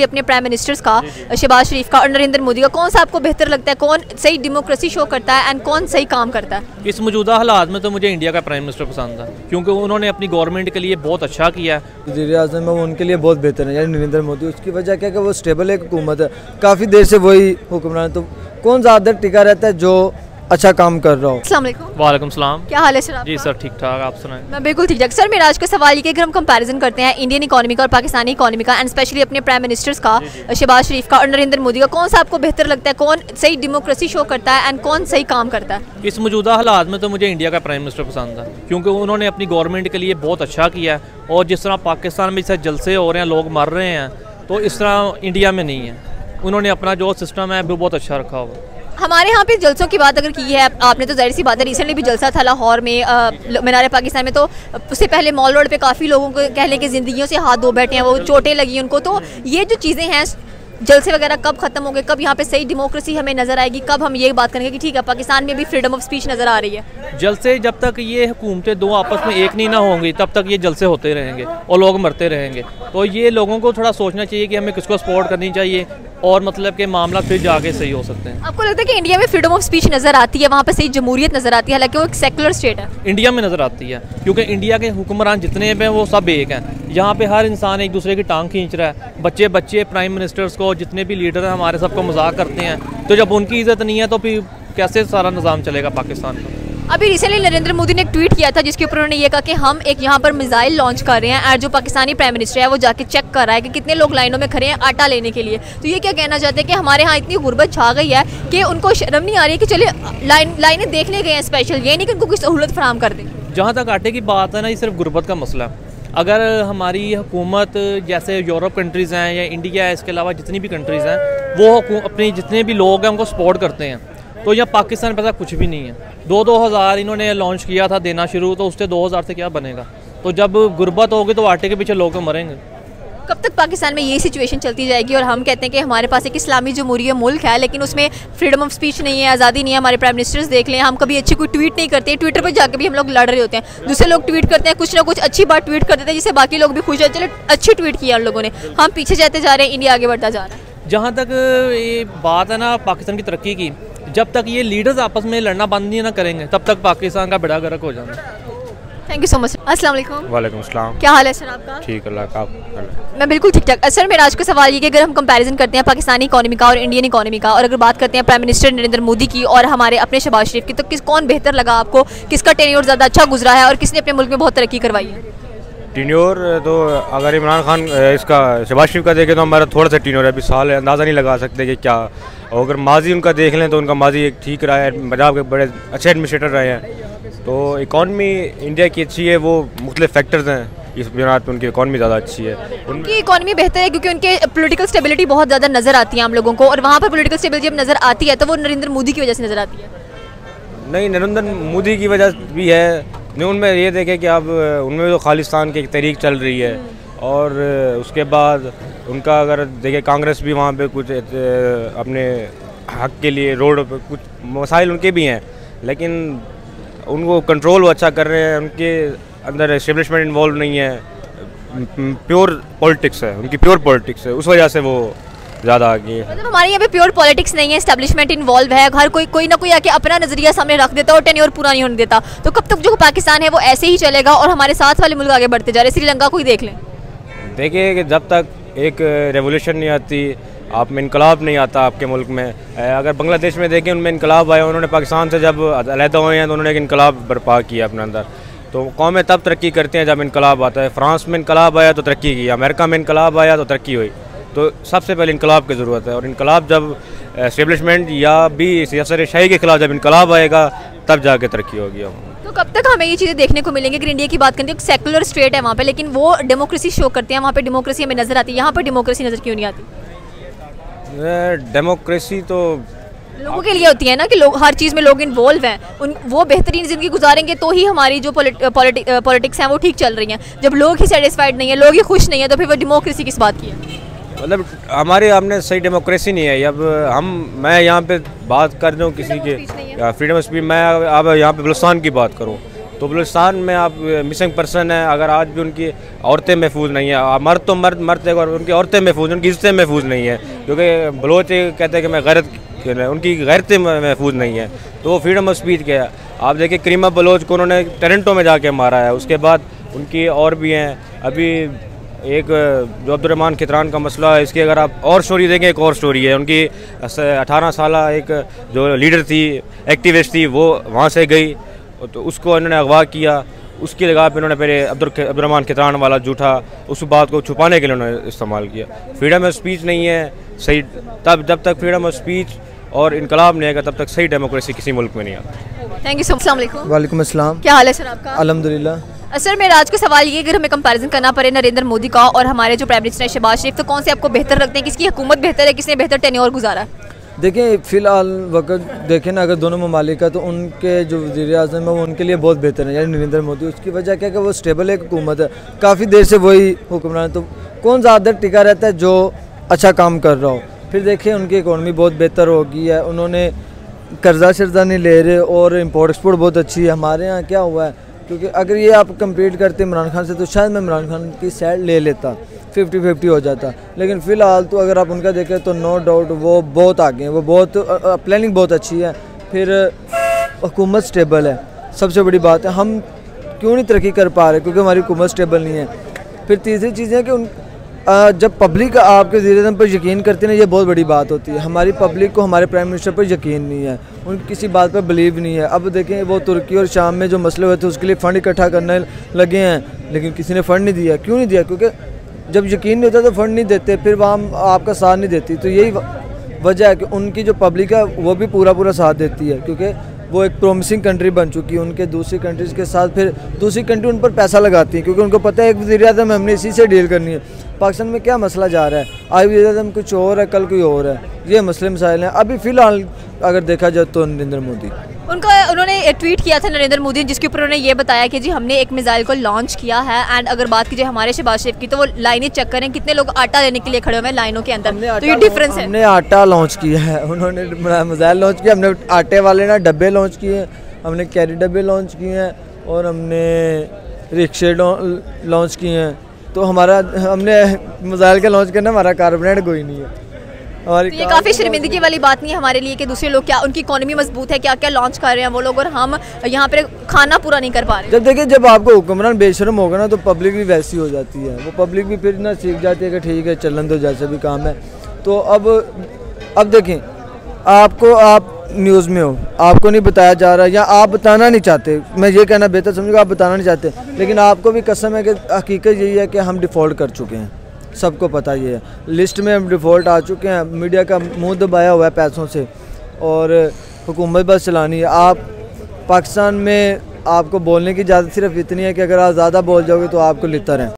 Specially अपने prime ministers का, शहबाज शरीफ का और नरेंद्र मोदी का, कौन सा आपको बेहतर लगता है? कौन सही डेमोक्रेसी शो करता है एंड कौन सही काम करता है? इस मौजूदा हालात में तो मुझे इंडिया का प्राइम मिनिस्टर पसंद था, क्योंकि उन्होंने अपनी गवर्नमेंट के लिए बहुत अच्छा किया है। वज़ीर-ए-आज़म है वो उनके लिए बहुत बेहतर है, यानी नरेंद्र मोदी। उसकी वजह क्या है कि वो स्टेबल एक हुकूमत है, काफ़ी देर से वही हुक्मरान है, तो कौन ज़्यादा टिका रहता है जो अच्छा काम कर रहा हो। अस्सलाम वालेकुम। वालेकुम सलाम। क्या हाल है सर आपका? जी सर, ठीक ठाक, आप सुनाएं। मैं बिल्कुल ठीक ठाक। सर मेरा आज का सवाल ये कि अगर हम कंपैरिजन करते हैं इंडियन इकोनॉमी का और पाकिस्तानी इकोनॉमी का एंड स्पेशली अपने प्राइम मिनिस्टर्स का, शहबाज शरीफ का और नरेंद्र मोदी का, कौन सा आपको बेहतर लगता है? कौन सही डेमोक्रेसी शो करता है एंड कौन सही काम करता है? इस मौजूदा हालात में तो मुझे इंडिया का प्राइम मिनिस्टर पसंद था, क्योंकि उन्होंने अपनी गवर्नमेंट के लिए बहुत अच्छा किया है। और जिस तरह पाकिस्तान में इस जलसे हो रहे हैं, लोग मर रहे हैं, तो इस तरह इंडिया में नहीं है। उन्होंने अपना जो सिस्टम है वो बहुत अच्छा रखा हुआ। हमारे यहाँ पे जलसों की बात अगर की है आपने, तो जाहिर सी बात है रिसेंटली भी जलसा था लाहौर में, मीनार पाकिस्तान में, तो उससे पहले मॉल रोड पे काफ़ी लोगों को कह लें कि ज़िंदगियों से हाथ धो बैठे हैं, वो चोटें लगी उनको। तो ये जो चीज़ें हैं, जलसे वगैरह कब खत्म होंगे, कब यहाँ पे सही डेमोक्रेसी हमें नज़र आएगी, कब हम ये बात करेंगे कि ठीक है पाकिस्तान में भी फ्रीडम ऑफ स्पीच नज़र आ रही है? जलसे जब तक ये हुकूमतें दो आपस में एक नहीं ना होंगी, तब तक ये जलसे होते रहेंगे और लोग मरते रहेंगे। तो ये लोगों को थोड़ा सोचना चाहिए कि हमें किसको सपोर्ट करनी चाहिए, और मतलब कि मामला फिर जाके सही हो सकते हैं। आपको लगता है कि इंडिया में फ्रीडम ऑफ स्पीच नज़र आती है, वहाँ पे सही जमहूरियत नज़र आती है, हालांकि वो एक सेकुलर स्टेट है? इंडिया में नज़र आती है, क्योंकि इंडिया के हुक्मरान जितने भी हैं वो सब एक हैं। यहाँ पे हर इंसान एक दूसरे की टांग खींच रहा है। बच्चे प्राइम मिनिस्टर्स को, जितने भी लीडर हैं हमारे, सबको मजाक करते हैं। तो जब उनकी इज्जत नहीं है तो फिर कैसे सारा निज़ाम चलेगा पाकिस्तान का? अभी रिसेंटली नरेंद्र मोदी ने एक ट्वीट किया था जिसके ऊपर उन्होंने ये कहा कि हम एक यहाँ पर मिसाइल लॉन्च कर रहे हैं, और जो पाकिस्तानी प्राइम मिनिस्टर है वो जाके चेक कर रहा है कि कितने लोग लाइनों में खड़े हैं आटा लेने के लिए। तो ये क्या कहना चाहते हैं कि हमारे यहाँ इतनी गुर्बत छा गई है कि उनको शर्म नहीं आ रही है कि चलिए लाइनें देखने गए हैं स्पेशल, ये नहीं कि उनको कोई सहूलत फराहम कर दें। जहाँ तक आटे की बात है ना, ये सिर्फ गुर्बत का मसला है। अगर हमारी हुकूमत जैसे यूरोप कंट्रीज़ हैं या इंडिया है, इसके अलावा जितनी भी कंट्रीज़ हैं, वो अपने जितने भी लोग हैं उनको सपोर्ट करते हैं, तो यहाँ पाकिस्तान पर ऐसा कुछ भी नहीं है। 2,000 इन्होंने लॉन्च किया था देना शुरू, तो उससे 2,000 से क्या बनेगा? तो जब गुर्बत होगी तो आटे के पीछे लोग मरेंगे। कब तक पाकिस्तान में ये सिचुएशन चलती जाएगी? और हम कहते हैं कि हमारे पास एक इस्लामी जमहूरी मुल्क है, लेकिन उसमें फ्रीडम ऑफ स्पीच नहीं है, आज़ादी नहीं है। हमारे प्राइम मिनिस्टर्स देख लें, हम कभी अच्छी कोई ट्वीट नहीं करते, ट्विटर पर जाकर भी हम लोग लड़ रहे होते हैं। दूसरे लोग ट्वीट करते हैं, कुछ ना कुछ अच्छी बात ट्वीट कर देते हैं जिससे बाकी लोग भी खुश हैं, चलो अच्छी ट्वीट किया उन लोगों ने, हम पीछे जाते जा रहे हैं, इंडिया आगे बढ़ता जा रहा है। जहाँ तक ये बात है ना पाकिस्तान की तरक्की की, जब तक ये लीडर्स आपस में लड़ना बंद नहीं ना करेंगे, तब तक पाकिस्तान का बेड़ा गर्क हो जाना। Thank you so much. अस्सलाम वालेकुम। वालेकुम सलाम। क्या हाल है सर आपका? ठीक, अल्लाह का। मैं बिल्कुल ठीक ठाक। सर मेरा आज का सवाल ये कि अगर हम कंपैरिजन करते हैं पाकिस्तानी इकोनॉमी का और इंडियन इकोनॉमी का, और अगर बात करते हैं प्राइम मिनिस्टर नरेंद्र मोदी की और हमारे अपने शहबाज शरीफ की, तो कौन बेहतर लगा आपको? किसका टेन्योर ज़्यादा अच्छा गुजरा है और किसने अपने मुल्क में बहुत तरक्की करवाई है? टीन्योर तो अगर इमरान खान इसका शहबाज शरीफ का देखें तो हमारा थोड़ा सा टीन्योर है, अभी साल अंदाज़ा नहीं लगा सकते कि क्या। और अगर माजी उनका देख लें तो उनका माजी एक ठीक रहा है, पंजाब के बड़े अच्छे एडमिनिस्ट्रेटर रहे हैं। तो इकॉनमी इंडिया की अच्छी है, वो मुख्तलिफ फैक्टर्स हैं, इस बुनियाद पर उनकी इकॉनमी ज़्यादा अच्छी है। उनकी इकॉनमी बेहतर है क्योंकि उनके पॉलिटिकल स्टेबिलिटी बहुत ज़्यादा नज़र आती है हम लोगों को, और वहाँ पर पॉलिटिकल स्टेबिलिटी जब नज़र आती है तो वो नरेंद्र मोदी की वजह से नज़र आती है। नहीं, नरेंद्र मोदी की वजह भी है। नहीं, उनमें ये देखें कि अब उनमें तो खालिस्तान की एक तहरीक चल रही है, और उसके बाद उनका अगर देखें कांग्रेस भी वहाँ पे कुछ अपने हक के लिए रोड पर कुछ मसाइल उनके भी हैं, लेकिन उनको कंट्रोल वो अच्छा कर रहे हैं, उनके अंदर एस्टेब्लिशमेंट इन्वॉल्व नहीं है, प्योर पॉलिटिक्स है, उनकी प्योर पॉलिटिक्स है, उस वजह से वो ज़्यादा आगे है। मतलब हमारे यहाँ पे प्योर पॉलिटिक्स नहीं है, एस्टेब्लिशमेंट इन्वॉल्व है, हर कोई ना कोई आके अपना नजरिया सामने रख देता है और टेन्योर पूरा नहीं होने देता। तो कब तक जो पाकिस्तान है वो ऐसे ही चलेगा और हमारे साथ वाले मुल्क आगे बढ़ते जा रहे हैं? श्रीलंका को ही देख लें। देखिए कि जब तक एक रेवोल्यूशन नहीं आती, आप में इनकलाब नहीं आता आपके मुल्क में। अगर बांग्लादेश में देखें, उनमें इनकलाब आया, उन्होंने पाकिस्तान से जब अलहदा हुए हैं तो उन्होंने एक इनकलाब बर्पा किया अपने अंदर। तो कौमें तब तरक्की करती हैं जब इनकलाब आता है। फ्रांस में इनकलाब आया तो तरक्की की, अमेरिका में इनकलाब आया तो तरक्की हुई। तो सबसे पहले इनकलाब की ज़रूरत है, और इनकलाब जब एस्टेब्लिशमेंट या भी सियासत शाही के खिलाफ जब इनकलाब आएगा तब जाके तरक्की होगी। तो कब तक हमें ये चीज़ें देखने को मिलेंगी? अगर इंडिया की बात करें तो एक सेकुलर स्टेट है वहाँ पे, लेकिन वो डेमोक्रेसी शो करते हैं, वहाँ पे डेमोक्रेसी हमें नज़र आती है, यहाँ पर डेमोक्रेसी नज़र क्यों नहीं आती? डेमोक्रेसी तो लोगों के लिए होती है ना कि लोग हर चीज़ में लोग इन्वॉल्व हैं, वो बेहतरीन ज़िंदगी गुजारेंगे तो ही हमारी जो पॉलिटिक्स हैं वो ठीक चल रही हैं। जब लोग ही सेटिस्फाइड नहीं है, लोग ही खुश नहीं है, तो फिर वो डेमोक्रेसी किस बात की है? मतलब हमारे आपने सही डेमोक्रेसी नहीं है। अब मैं यहाँ पे बात कर रहा हूँ किसी के फ्रीडम ऑफ स्पीच, मैं अब यहाँ पे बलुस्तान की बात करूँ तो बलूचिस्तान में आप मिसिंग पर्सन है, अगर आज भी उनकी औरतें महफूज नहीं है, मर्द तो मरते और उनकी औरतें महफूज, उनकी इज्जतें महफूज नहीं है, क्योंकि बलोच कहते हैं कि मैं गैरत, उनकी गैरतें महफूज नहीं है, तो वो फ्रीडम ऑफ स्पीच क्या है। आप देखिए करीमा बलोच को उन्होंने टोरंटो में जाके मारा है, उसके बाद उनकी और भी हैं। अभी एक जो अब्दुर्रहमान खितरान का मसला है, इसकी अगर आप और स्टोरी देखें, एक और स्टोरी है उनकी। 18 साल एक जो लीडर थी, एक्टिविस्ट थी, वो वहाँ से गई तो उसको इन्होंने अगवा किया, उसकी जगह पे इन्होंने पहले अब्दुर्रहमान खितरान वाला झूठा उस बात को छुपाने के लिए उन्होंने इस्तेमाल किया। फ्रीडम ऑफ स्पीच नहीं है सही, तब जब तक फ्रीडम ऑफ स्पीच और इनकलाब नहीं आएगा तब तक सही डेमोक्रेसी किसी मुल्क में नहीं आती। Thank you so much. वालेकुम अस्सलाम। क्या हाल है सर आपका? अल्हम्दुलिल्लाह। सर मेरा आज का सवाल ये, अगर हमें कंपैरिजन करना पड़े नरेंद्र मोदी का और हमारे जो प्राइम मिनिस्टर शहबाज शरीफ, तो कौन से आपको बेहतर लगते हैं? किसकी हुकूमत बेहतर है, किसने बेहतर टेन्योर गुजारा? देखिए फ़िलहाल वक्त देखें ना, अगर दोनों ममालिक का, तो उनके जो वज़ीर आज़म है वो उनके लिए बहुत बेहतर है, यानी नरेंद्र मोदी। उसकी वजह क्या है कि वो स्टेबल एक हुकूमत है, काफ़ी देर से वही हुक्मरान, तो कौन ज़्यादा टिका रहता है जो अच्छा काम कर रहा हो। फिर देखिए उनकी इकॉनमी बहुत बेहतर हो गई है, उन्होंने कर्जा शर्जा नहीं ले रहे और इम्पोर्ट एक्सपोर्ट बहुत अच्छी है। हमारे यहाँ क्या हुआ है, क्योंकि अगर ये आप कंपेयर करते इमरान खान से, तो शायद मैं इमरान खान की साइड ले लेता, 50-50 हो जाता। लेकिन फ़िलहाल तो अगर आप उनका देखें तो नो डाउट वो बहुत आगे हैं, वो बहुत प्लानिंग बहुत अच्छी है। फिर हुकूमत स्टेबल है, सबसे बड़ी बात है। हम क्यों नहीं तरक्की कर पा रहे? क्योंकि हमारी हुकूमत स्टेबल नहीं है। फिर तीसरी चीज़ है कि जब पब्लिक आपके वज़ीर-ए-आज़म पर यकीन करती है ना, ये बहुत बड़ी बात होती है। हमारी पब्लिक को हमारे प्राइम मिनिस्टर पर यकीन नहीं है, उनकी किसी बात पर बिलीव नहीं है। अब देखें वो तुर्की और शाम में जो मसले हुए थे उसके लिए फ़ंड इकट्ठा करने लगे हैं, लेकिन किसी ने फ़ंड नहीं दिया। क्यों नहीं दिया? क्योंकि जब यकीन नहीं होता तो फ़ंड नहीं देते, फिर वहाँ आपका साथ नहीं देती। तो यही वजह है कि उनकी जो पब्लिक है वो भी पूरा साथ देती है, क्योंकि वो एक प्रोमिसिंग कंट्री बन चुकी है। उनके दूसरी कंट्रीज़ के साथ फिर दूसरी कंट्री उन पर पैसा लगाती है, क्योंकि उनको पता है एक वज़ीर-ए-आज़म हमने इसी से डील करनी है। पाकिस्तान में क्या मसला जा रहा है, आज वज़ीर-ए-आज़म कुछ और है, कल कोई और है, ये मसले मसाइल हैं। अभी फ़िलहाल अगर देखा जाए तो नरेंद्र मोदी, उन्होंने ट्वीट किया था नरेंद्र मोदी, जिसके ऊपर उन्होंने ये बताया कि जी हमने एक मिसाइल को लॉन्च किया है। एंड अगर बात कीजिए हमारे शहबाज शरीफ की, तो वो लाइनें चेक करें, कितने लोग आटा लेने के लिए खड़े हुए हैं लाइनों के अंदर, तो ये डिफरेंस है। हमने आटा लॉन्च किया है, उन्होंने मिसाइल लॉन्च किया। हमने आटे वाले ना डब्बे लॉन्च किए, हमने कैरी डब्बे लॉन्च किए हैं और हमने रिक्शे लॉन्च किए हैं। तो हमने मिसाइल का लॉन्च करना, हमारा कार्बोनेट कोई नहीं है। तो ये काफ़ी शर्मिंदगी वाली बात नहीं है हमारे लिए कि दूसरे लोग क्या, उनकी इकोनॉमी मजबूत है, क्या क्या लॉन्च कर रहे हैं वो लोग, और हम यहाँ पे खाना पूरा नहीं कर पा रहे। जब देखिए जब आपको हुक्मरान बेशर्म होगा ना, तो पब्लिक भी वैसी हो जाती है। वो पब्लिक भी फिर ना सीख जाती है कि ठीक है चलन दो, जैसे भी काम है। तो अब देखें, आप न्यूज़ में हो, आपको नहीं बताया जा रहा, या आप बताना नहीं चाहते, मैं ये कहना बेहतर समझूंगा, आप बताना नहीं चाहते, लेकिन आपको भी कसम है कि हकीकत यही है कि हम डिफ़ॉल्ट कर चुके हैं। सबको पता ये है, लिस्ट में हम डिफ़ॉल्ट आ चुके हैं। मीडिया का मुंह दबाया हुआ है पैसों से, और हुकूमत बस चलानी है। आप पाकिस्तान में आपको बोलने की इजाज़त सिर्फ इतनी है कि अगर आप ज़्यादा बोल जाओगे तो आपको लितर हैं।